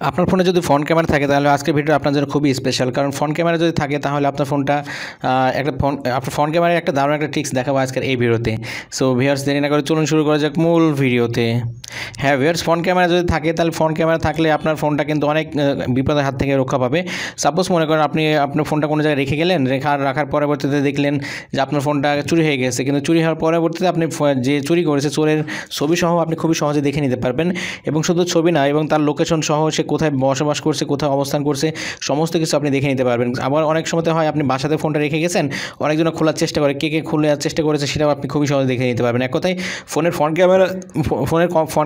আপনার ফোনে যদি ফ্রন্ট ক্যামেরা থাকে তাহলে আজকের ভিডিও আপনার জন্য খুবই স্পেশাল, কারণ ফ্রন্ট ক্যামেরা যদি থাকে তাহলে আপনার ফোনটা আপনার ফ্রন্ট ক্যামেরার একটা দারুণ একটা ট্রিক্স দেখাবো আজকের এই ভিডিওতে। সো ভিউয়ার্স, দেরি না করে চলুন শুরু করা যাক মূল ভিডিওতে। হ্যাঁ ভিউয়ার্স, ফ্রন্ট ক্যামেরা যদি থাকে তাহলে ফ্রন্ট ক্যামেরা থাকলে আপনার ফোনটা কিন্তু অনেক বিপদের হাত থেকে রক্ষা পাবে। সাপোজ মনে করেন আপনি আপনার ফোনটা কোনো জায়গায় রেখে গেলেন, রাখার পরবর্তীতে দেখলেন যে আপনার ফোনটা চুরি হয়ে গেছে, কিন্তু চুরি হওয়ার পরবর্তীতে আপনি যে চুরি করেছে চোরের ছবি সহ আপনি খুবই সহজে দেখে নিতে পারবেন। এবং শুধু ছবি না, এবং তার লোকেশন সহ সে কোথায় বসবাস করছে, কোথায় অবস্থান করছে, সমস্ত কিছু আপনি দেখে নিতে পারবেন। আবার অনেক সময় হয় আপনি বাসাতে ফোনটা রেখে গেছেন, অনেকজন খোলার চেষ্টা করে, কে খোলার চেষ্টা করেছে সেটাও আপনি খুবই সহজে দেখে নিতে পারবেন। এক কথায় ফোনের ফ্রন্ট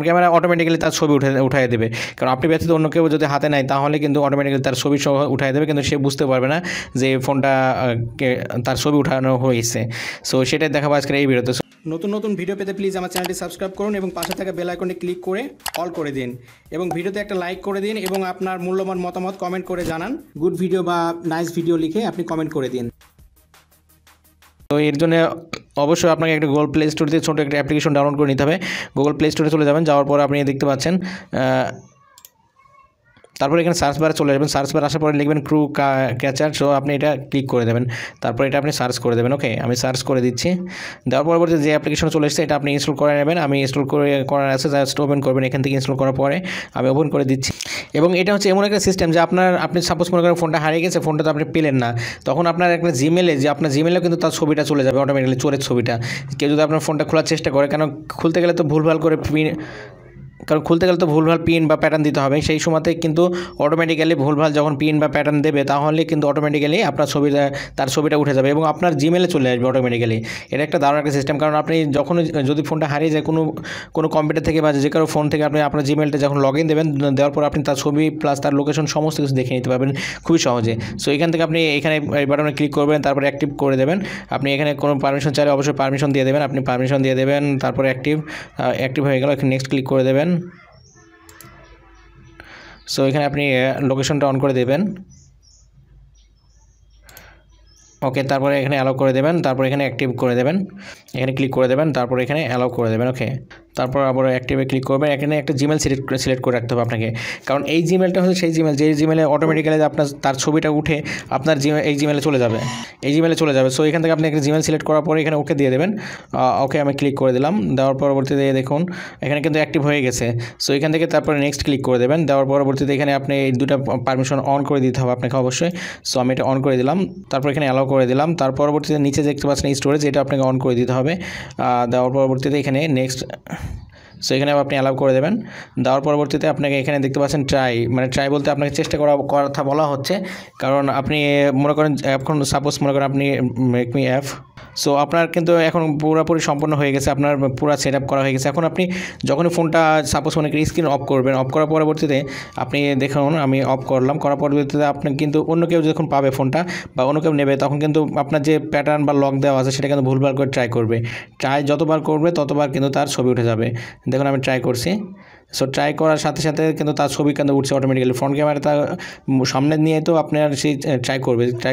ক্যামেরা অটোমেটিক্যালি তার ছবি উঠাই দেবে, কারণ আপনি ব্যতীত অন্য কেউ যদি হাতে নেয় তাহলে কিন্তু অটোমেটিক্যালি তার ছবি সহ উঠাই দেবে, কিন্তু সে বুঝতে পারবে না যে ফোনটা তার ছবি উঠানো হয়েছে। সো সেটাই দেখাবো আজকের এই ভিডিওতে। নতুন নতুন ভিডিও পেতে প্লিজ আমার চ্যানেলটি সাবস্ক্রাইব করুন এবং পাশে থাকা বেল আইকনে ক্লিক করে অল করে দিন, এবং ভিডিওতে একটা লাইক করে দিন, এবং আপনার মূল্যবান মতামত কমেন্ট করে জানান। গুড ভিডিও বা নাইস ভিডিও লিখে আপনি কমেন্ট করে দিন। তো এর জন্য অবশ্যই আপনাকে একটা গুগল প্লে স্টোর থেকে ছোটো একটা অ্যাপ্লিকেশন ডাউনলোড করে নিতে হবে। গুগল প্লে স্টোরে চলে যাবেন, যাওয়ার পর আপনি দেখতে পাচ্ছেন, তারপর এখানে সার্চ বারে চলে যাবেন। সার্চ বার আসার পরে লিখবেন ক্রু ক্যাচার। সো আপনি এটা ক্লিক করে দেবেন, তারপর এটা আপনি সার্চ করে দেবেন। ওকে, আমি সার্চ করে দিচ্ছি। দেওয়ার পরবর্তী যে অ্যাপ্লিকেশন চলে এসেছে এটা আপনি ইনস্টল করে নেবেন। আমি ইনস্টল করার আছে, জাস্ট ওপেন করবেন। এখান থেকে ইনস্টল করার পরে আমি ওপেন করে দিচ্ছি। এবং এটা হচ্ছে এমন একটা সিস্টেম যে আপনি সাপোজ মনে করেন ফোনটা হারিয়ে গেছে, ফোনটা তো আপনি পেলেন না, তখন আপনার একটা আপনার জিমেলে কিন্তু তার ছবিটা চলে যাবে অটোমেটিক্যালি, চোরের ছবিটা। কেউ যদি আপনার ফোনটা খোলার চেষ্টা করে, কেন খুলতে গেলে তো ভুলভাল পিন বা প্যাটার্ন দিতে হবে, সেই সময়তে কিন্তু অটোমেটিক্যালি ভুলভাল যখন পিন বা প্যাটার্ন দেবে তাহলে কিন্তু অটোমেটিক্যালি আপনার তার ছবিটা উঠে যাবে এবং আপনার জিমেলে চলে আসবে অটোমেটিক্যালি। এটা একটা দারুণ একটা সিস্টেম, কারণ আপনি যখন যদি ফোনটা হারিয়ে যায় কোনো কম্পিউটার থেকে বা যে কারো ফোন থেকে আপনি আপনার জিমেলটা যখন লগ ইন দেওয়ার পর আপনি তার ছবি প্লাস তার লোকেশন সমস্ত কিছু দেখে নিতে পারবেন খুবই সহজে। সো এখান থেকে আপনি এখানে এই বাটনে ক্লিক করবেন, তারপরে অ্যাক্টিভ করে দেবেন। আপনি এখানে কোনো পারমিশন চাইলে অবশ্যই পারমিশন দিয়ে দেবেন, আপনি পারমিশন দিয়ে দেবেন, তারপরে অ্যাক্টিভ হয়ে গেল। এখানে নেক্সট ক্লিক করে দেবেন। সো এখানে আপনি লোকেশনটা অন করে দেবেন। ওকে, তারপরে এখানে অ্যালাউ করে দেবেন, তারপর এখানে অ্যাক্টিভ করে দেবেন, এখানে ক্লিক করে দেবেন, তারপর এখানে অ্যালাউ করে দেবেন। ওকে, তারপর আবার অ্যাক্টিভে ক্লিক করবেন। এখানে একটা জিমেল সিলেক্ট করে রাখতে হবে আপনাকে, কারণ এই জিমেলটা হচ্ছে সেই জিমেল যে জিমেলে অটোমেটিক্যালি তার ছবিটা উঠে আপনার এই জিমেলে চলে যাবে। সো এখান থেকে আপনি একটা জিমেল সিলেক্ট করার পরে এখানে ওকে দিয়ে দেবেন। ওকে, আমি ক্লিক করে দিলাম। দেওয়ার পরবর্তীতে দেখুন এখানে কিন্তু অ্যাক্টিভ হয়ে গেছে। সো এখান থেকে তারপরে নেক্সট ক্লিক করে দেবেন। দেওয়ার পরবর্তীতে এখানে আপনি এই দুটো পারমিশন অন করে দিতে হবে আপনাকে অবশ্যই। সো আমি এটা অন করে দিলাম, তারপর এখানে অ্যালাউ করে দিলাম। তার পরবর্তীতে নিচে দেখতে পাচ্ছেন স্টোরেজ, এটা আপনাকে অন করে দিতে হবে। দেওয়ার পরবর্তীতে এখানে নেক্সট, সো এখানে আপনি অ্যালাউ করে দেবেন। দেওয়ার পরবর্তীতে আপনাকে এখানে দেখতে পাচ্ছেন ট্রাই বলতে আপনাকে চেষ্টা করার কথা বলা হচ্ছে, কারণ আপনি মনে করেন এখন সাপোজ মনে করেন আপনি মেক মি অ্যাপ। সো আপনার কিন্তু এখন পুরোপুরি সম্পন্ন হয়ে গেছে, আপনার পুরো সেট আপ করা হয়ে গেছে। এখন আপনি যখনই ফোনটা সাপোজ মনে করেন স্ক্রিন অফ করবেন, অফ করার পরবর্তীতে আপনি দেখুন আমি অফ করলাম, করার পরবর্তীতে আপনি কিন্তু অন্য কেউ যখন পাবে ফোনটা বা অন্য কেউ নেবে, তখন কিন্তু আপনার যে প্যাটার্ন বা লক দেওয়া আছে সেটা কিন্তু ভুলভাল করে ট্রাই যতবার করবে ততবার কিন্তু তার ছবি উঠে যাবে। দেখুন আমি ট্রাই করছি। সো ট্রাই করার সাথে সাথে কিন্তু তার ছবি কিন্তু উঠছে অটোমেটিক্যালি। ফ্রন্ট ক্যামেরা তার সামনে নিয়ে তো আপনার সেই ট্রাই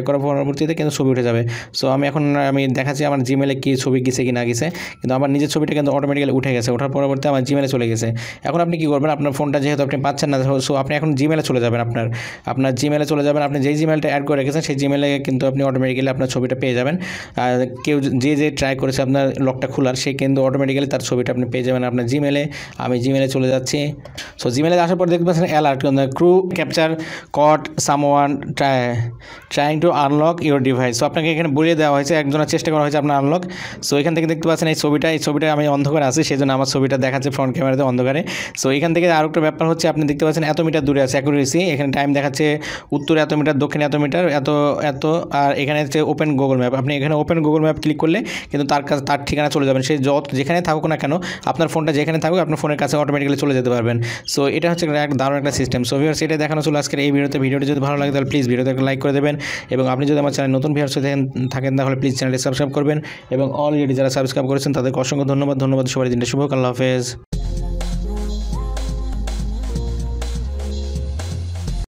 করার পরবর্তীতে কিন্তু ছবি উঠে যাবে। সো আমি দেখাচ্ছি আমার জিমেলে কি ছবি গেছে কি না গেছে, কিন্তু আমার নিজের ছবিটা কিন্তু অটোমেটিক্যালি উঠে গেছে। ওঠার পরবর্তীতে আমার জিমেলে চলে গেছে। এখন আপনি কী করবেন, আপনার ফোনটা যেহেতু আপনি পাচ্ছেন না, সো আপনি এখন জিমেলে চলে যাবেন। আপনার জিমেলে চলে যাবেন। আপনি যেই জিমেলটা অ্যাড করে রেখেছেন সেই জিমেলে কিন্তু আপনি অটোমেটিক্যালি আপনার ছবিটা পেয়ে যাবেন। আর কেউ যে ট্রাই করেছে আপনার লকটা খোলার, সে কিন্তু অটোমেটিক্যালি তার ছবিটা আপনি পেয়ে যাবেন আপনার জিমেলে। আমি জিমেলে চলে যাচ্ছি। সো জিমেলে আসার পর দেখতে পাচ্ছেন alert, crew capture caught someone trying to unlock your device. So আপনাকে এখানে বলিয়ে দেওয়া হয়েছে, একজনের চেষ্টা করা হয়েছে আপনার আনলক। সো এখান থেকে দেখতে পাচ্ছেন এই ছবিটা আমি অন্ধকারে আছি, সেই জন্য আমার ছবিটা দেখাচ্ছে ফ্রন্ট ক্যামেরাতে অন্ধকারে। সো এখান থেকে আরও একটা ব্যাপার হচ্ছে, আপনি দেখতে পাচ্ছেন এত মিটার দূরে আছে অ্যাকুরেসি। এখানে টাইম দেখাচ্ছে উত্তরে এত মিটার, দক্ষিণে এত মিটার, এত। আর এখানে হচ্ছে ওপেন গুগল ম্যাপ। আপনি এখানে ওপেন গুগল ম্যাপ ক্লিক করলে কিন্তু তার ঠিকানা চলে যাবেন। সে যেখানে থাকুক না কেন, আপনার ফোনটা যেখানে থাকুক আপনার ফোনের কাছে অটোমেটিক্যালি চলে যেতে পারবেন। সো এটা হচ্ছে এক দারুণ একটা সিস্টেম। সো ভিউয়ার্স, এটা দেখানো ছিল আজকের এই ভিডিওটি যদি ভালো লাগে তাহলে প্লিজ ভিডিওতে একটা লাইক করে দেবেন, এবং আপনি যদি আমার চ্যানেল নতুন ভিউয়ার্স থাকেন তাহলে প্লিজ চ্যানেলটি সাবস্ক্রাইব করবেন, এবং অলরেডি যারা সাবস্ক্রাইব করেছেন তাদেরকে অসংখ্য ধন্যবাদ। সবাই দিনটা শুভ হোক। আল্লাহ হাফেজ।